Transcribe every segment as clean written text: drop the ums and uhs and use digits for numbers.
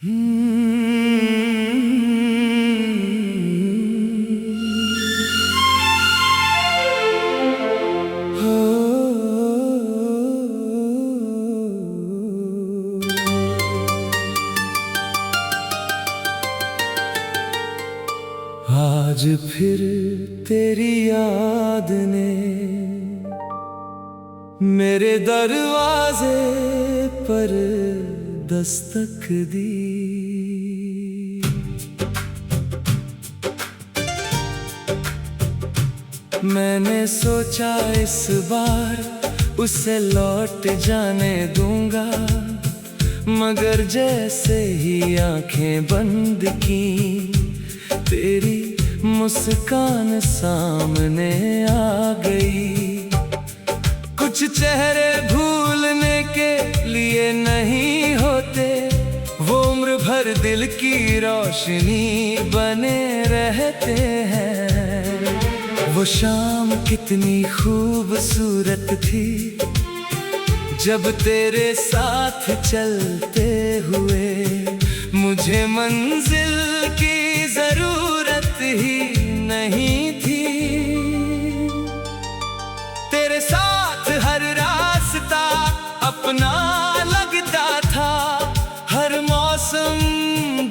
आज फिर तेरी याद ने मेरे दरवाजे पर दस्तक दी। मैंने सोचा इस बार उसे लौट जाने दूंगा, मगर जैसे ही आंखें बंद की तेरी मुस्कान सामने आ गई। कुछ चेहरे भूलने के लिए नहीं होते, वो उम्र भर दिल की रोशनी बने रहते हैं। वो शाम कितनी खूबसूरत थी जब तेरे साथ चलते हुए मुझे मंजिल की जरूरत ही नहीं थी। तेरे साथ हर रास्ता अपना लगता था, हर मौसम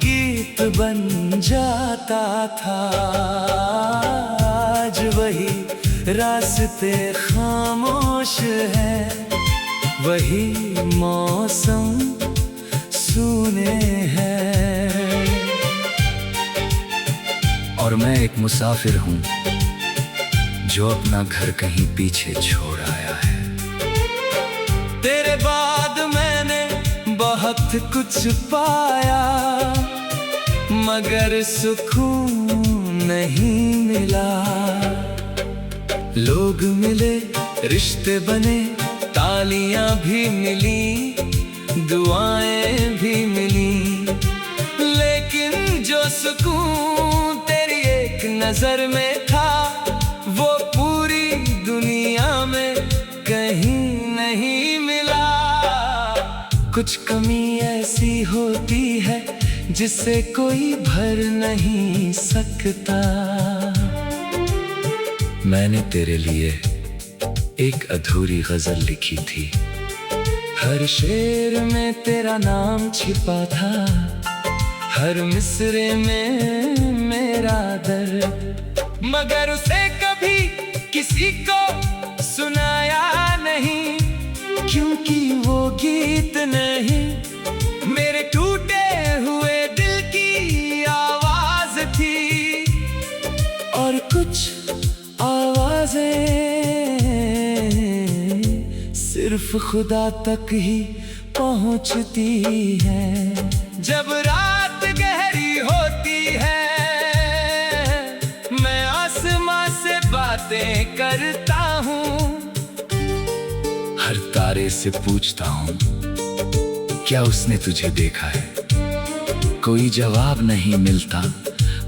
गीत बन जाता था। आज वही रास्ते खामोश हैं, वही मौसम सूने हैं। और मैं एक मुसाफिर हूँ जो अपना घर कहीं पीछे छोड़ आया है। तेरे बाद मैंने बहुत कुछ पाया, मगर सुकून नहीं मिला। लोग मिले, रिश्ते बने, तालियां भी मिली, दुआएं भी मिली, लेकिन जो सुकून तेरी एक नजर में था वो पूरी दुनिया में कहीं नहीं मिला। कुछ कमी ऐसी होती है जिसे कोई भर नहीं सकता। मैंने तेरे लिए एक अधूरी गजल लिखी थी, हर शेर में तेरा नाम छिपा था, हर मिसरे में मेरा दर्द, मगर उसे कभी किसी को सुनाया नहीं, क्योंकि वो गीत नहीं, मेरे टूटे हुए दिल की आवाज थी। और कुछ आवाजें सिर्फ खुदा तक ही पहुंचती है। जब रात गहरी होती है मैं आसमां से बातें करता हूँ, हर तारे से पूछता हूँ क्या उसने तुझे देखा है। कोई जवाब नहीं मिलता,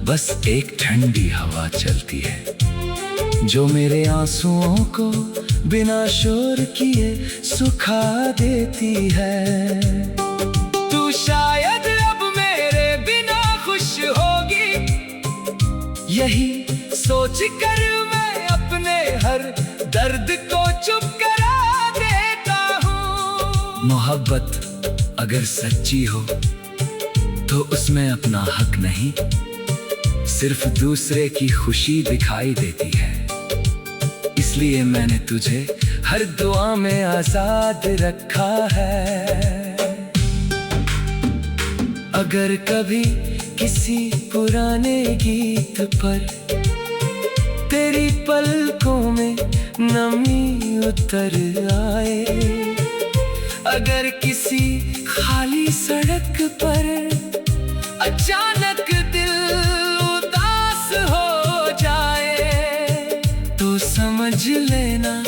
बस एक ठंडी हवा चलती है जो मेरे आंसुओं को बिना शोर किए सुखा देती है। तू शायद अब मेरे बिना खुश होगी, यही सोच कर मैं अपने हर दर्द को चुप करा देता हूँ। मोहब्बत अगर सच्ची हो तो उसमें अपना हक नहीं, सिर्फ दूसरे की खुशी दिखाई देती है। इसलिए मैंने तुझे हर दुआ में आजाद रखा है। अगर कभी किसी पुराने गीत पर तेरी पलकों में नमी उतर आए, अगर किसी खाली सड़क पर अचानक दिल उदास हो जाए, तो समझ लेना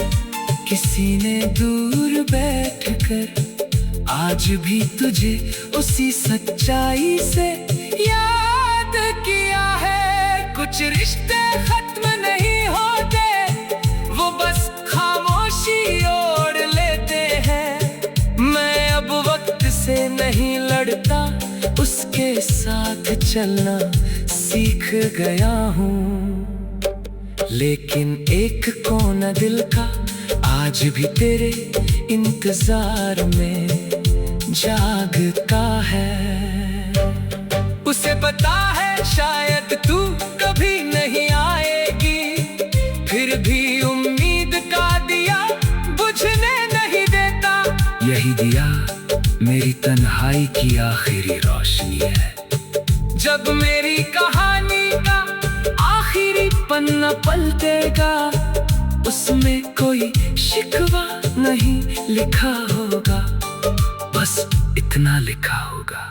किसी ने दूर बैठकर आज भी तुझे उसी सच्चाई से याद किया है। कुछ रिश्ते खत्म नहीं होते, वो बस खामोशी ओढ़ लेते हैं। मैं अब वक्त से नहीं लड़ता उसके साथ चलना सीख गया हूँ। लेकिन एक कोना दिल का आज भी तेरे इंतजार में जागता है। उसे पता है शायद तू कभी नहीं आएगी, फिर भी उम्मीद का दिया बुझने नहीं देता। यही दिया मेरी तन्हाई की आखिरी रोशनी है। जब मेरी कहानी का आखिरी पन्ना पलटेगा, उसमें कोई शिकवा नहीं लिखा होगा, बस इतना लिखा होगा।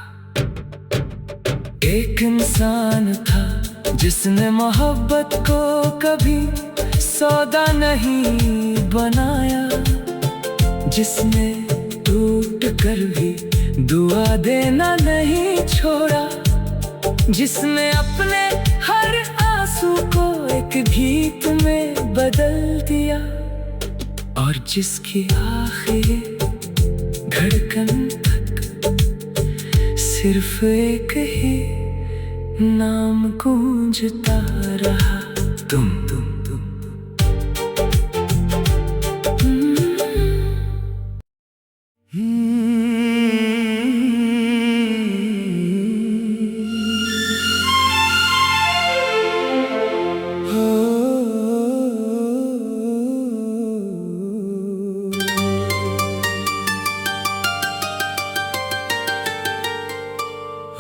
एक इंसान था जिसने मोहब्बत को कभी सौदा नहीं बनाया, जिसने टूट कर भी दुआ देना नहीं छोड़ा, जिसने अपने हर आंसू को एक गीत में बदल दिया, और जिसकी आखिरी धड़कन तक सिर्फ एक ही नाम गूंजता रहा, तुम।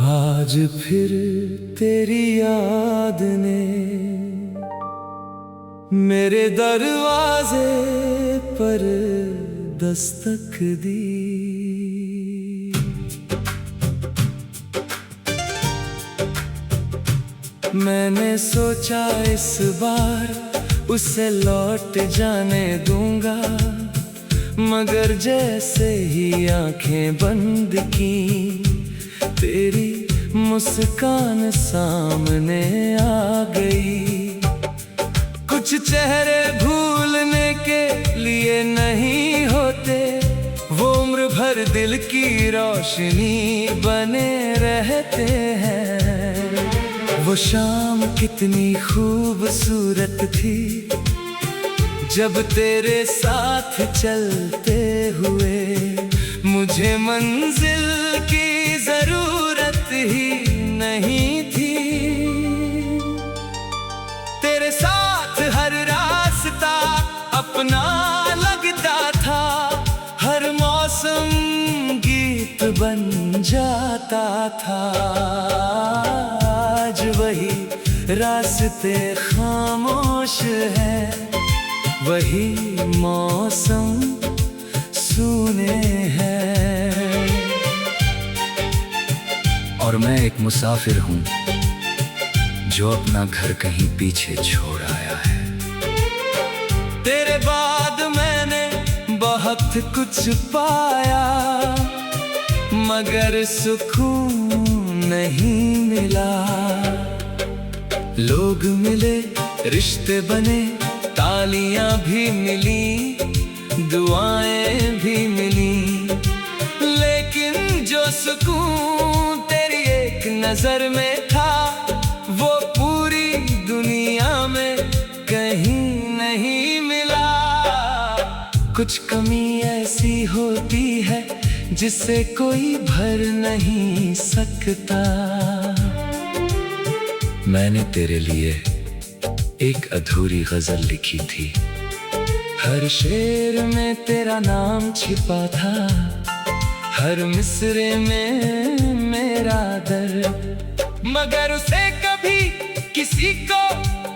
आज फिर तेरी याद ने मेरे दरवाजे पर दस्तक दी। मैंने सोचा इस बार उसे लौट जाने दूंगा, मगर जैसे ही आंखें बंद की, तेरी मुस्कान सामने आ गई। कुछ चेहरे भूलने के लिए नहीं होते, वो उम्र भर दिल की रोशनी बने रहते हैं। वो शाम कितनी खूबसूरत थी जब तेरे साथ चलते हुए मुझे मंजिल की जरूरत ही नहीं थी। तेरे साथ हर रास्ता अपना लगता था, हर मौसम गीत बन जाता था। आज वही रास्ते खामोश हैं, वही मौसम सूने हैं, और मैं एक मुसाफिर हूँ जो अपना घर कहीं पीछे छोड़ आया है। तेरे बाद मैंने बहुत कुछ पाया, मगर सुकून नहीं मिला। लोग मिले, रिश्ते बने, तालियां भी मिली, दुआएं भी मिली, लेकिन जो सुकून तेरी एक नजर में था, वो पूरी दुनिया में कहीं नहीं मिला। कुछ कमी ऐसी होती है जिसे कोई भर नहीं सकता। मैंने तेरे लिए एक अधूरी गजल लिखी थी, हर शेर में तेरा नाम छिपा था, हर मिसरे में मेरा दर्द, मगर उसे कभी किसी को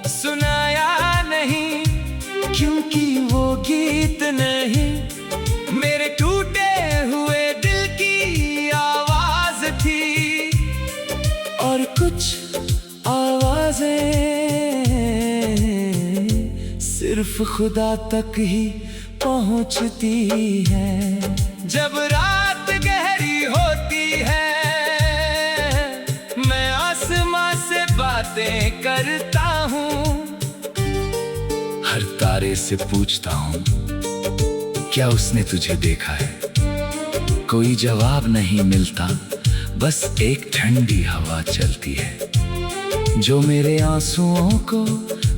सुनाया नहीं, क्योंकि वो गीत नहीं, मेरे टूटे हुए दिल की आवाज थी। और कुछ आवाजें सिर्फ खुदा तक ही पहुंचती हैं। जब रात गहरी होती है, मैं आसमां से बातें करता हूँ, हर तारे से पूछता हूँ क्या उसने तुझे देखा है। कोई जवाब नहीं मिलता, बस एक ठंडी हवा चलती है जो मेरे आंसुओं को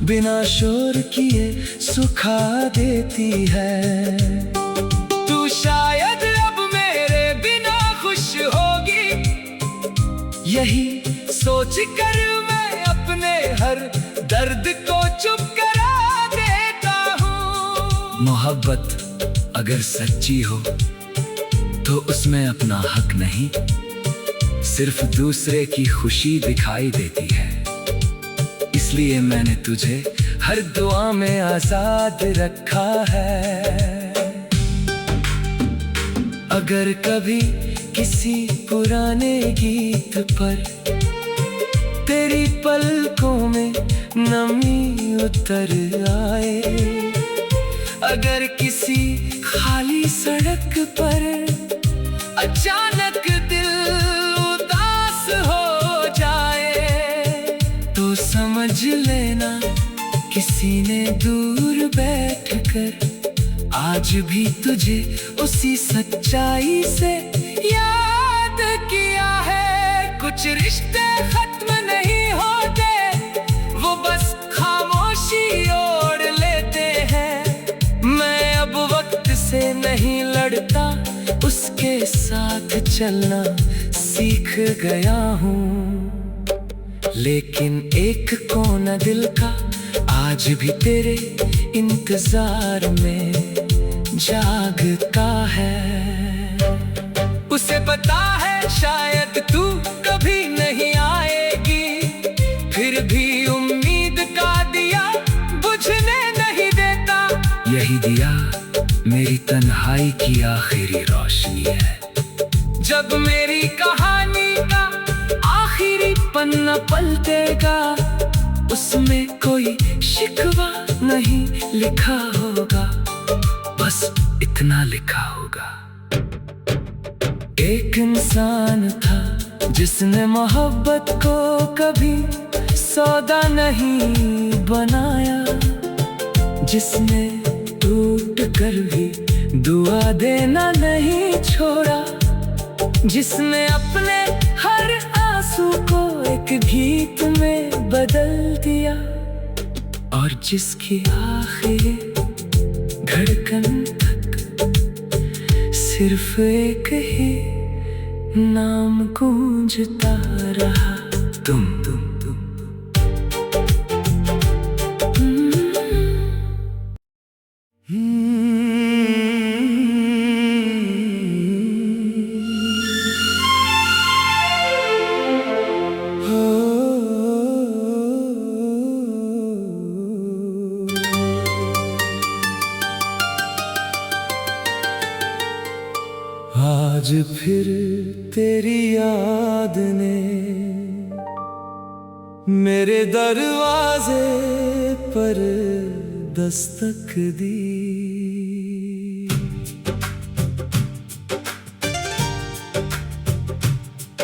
बिना शोर किए सुखा देती है। तू शायद अब मेरे बिना खुश होगी, यही सोच कर मैं अपने हर दर्द को चुप करा देता हूँ। मोहब्बत अगर सच्ची हो तो उसमें अपना हक नहीं, सिर्फ दूसरे की खुशी दिखाई देती है। इसलिए मैंने तुझे हर दुआ में आजाद रखा है। अगर कभी किसी पुराने गीत पर तेरी पलकों में नमी उतर आए, अगर किसी खाली सड़क पर अचानक दिल उदास हो जाए, तो समझ लेना किसी ने दूर बैठकर आज भी तुझे उसी सच्चाई से याद किया है। कुछ रिश्ते खत्म नहीं होते, वो बस खामोशी ओढ़ लेते हैं। मैं अब वक्त से नहीं लड़ता, उसके साथ चलना सीख गया हूँ। लेकिन एक कोना दिल का आज भी तेरे इंतजार में जागता है। उसे पता है शायद तू कभी नहीं आएगी, फिर भी उम्मीद का दिया बुझने नहीं देता। यही दिया मेरी तन्हाई की आखिरी रोशनी है। जब मेरी कहानी का आखिरी पन्ना पलटेगा, उसमें कोई शिकवा नहीं लिखा होगा, बस इतना लिखा होगा। एक इंसान था जिसने मोहब्बत को कभी सौदा नहीं बनाया, जिसने टूट कर भी दुआ देना नहीं छोड़ा, जिसने अपने हर आंसू को एक गीत में बदल दिया, और जिसकी आखिरी धड़कन तक सिर्फ एक ही नाम गूंजता रहा, तुम। आज फिर तेरी याद ने मेरे दरवाजे पर दस्तक दी।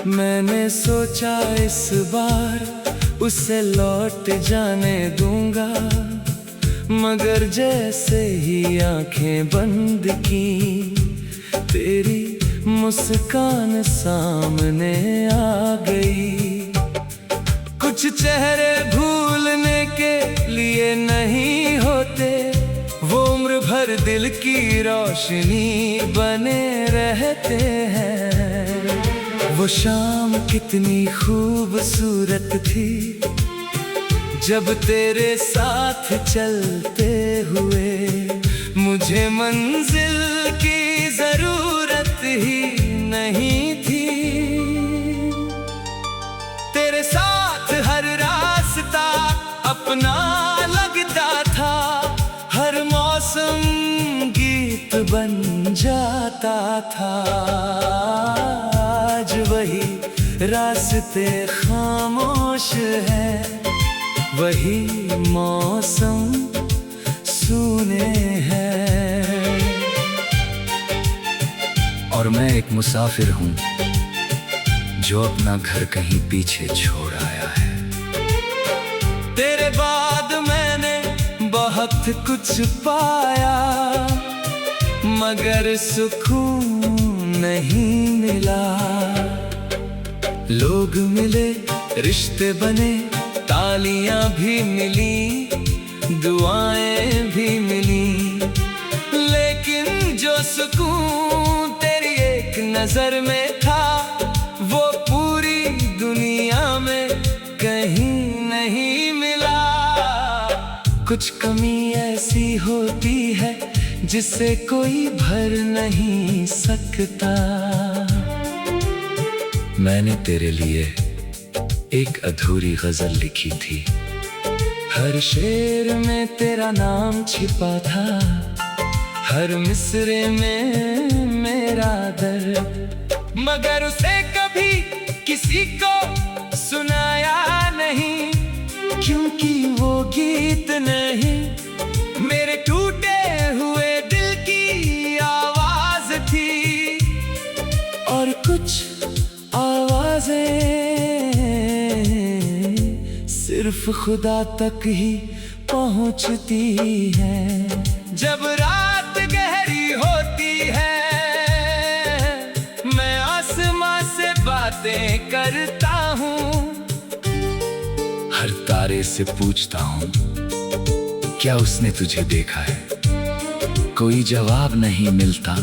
मैंने सोचा इस बार उसे लौट जाने दूंगा, मगर जैसे ही आंखें बंद की, तेरी मुस्कान सामने आ गई। कुछ चेहरे भूलने के लिए नहीं होते, वो उम्र भर दिल की रोशनी बने रहते हैं। वो शाम कितनी खूबसूरत थी, जब तेरे साथ चलते हुए मुझे मंजिल की जरूरत ही नहीं थी। तेरे साथ हर रास्ता अपना लगता था, हर मौसम गीत बन जाता था। आज वही रास्ते खामोश हैं, वही मौसम सूने हैं। और मैं एक मुसाफिर हूँ जो अपना घर कहीं पीछे छोड़ आया है। तेरे बाद मैंने बहुत कुछ पाया, मगर सुकून नहीं मिला। लोग मिले, रिश्ते बने, तालियां भी मिली, दुआएं भी मिली, लेकिन जो सुकून तेरी एक नजर में था वो पूरी दुनिया में कहीं नहीं मिला। कुछ कमी ऐसी होती है जिसे कोई भर नहीं सकता। मैंने तेरे लिए एक अधूरी गजल लिखी थी, हर शेर में तेरा नाम छिपा था, हर मिसरे में मेरा दर्द, मगर उसे कभी किसी को सुनाया नहीं, क्योंकि वो गीत नहीं, मेरे टूटे हुए दिल की आवाज थी। और कुछ आवाजें सिर्फ खुदा तक ही पहुंचती हैं। जब रात गहरी होती है मैं आसमां से बातें करता हूँ, हर तारे से पूछता हूँ क्या उसने तुझे देखा है। कोई जवाब नहीं मिलता,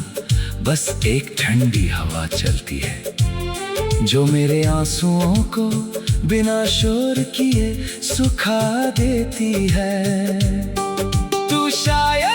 बस एक ठंडी हवा चलती है जो मेरे आंसुओं को बिना शोर किए सुखा देती है। तू शायद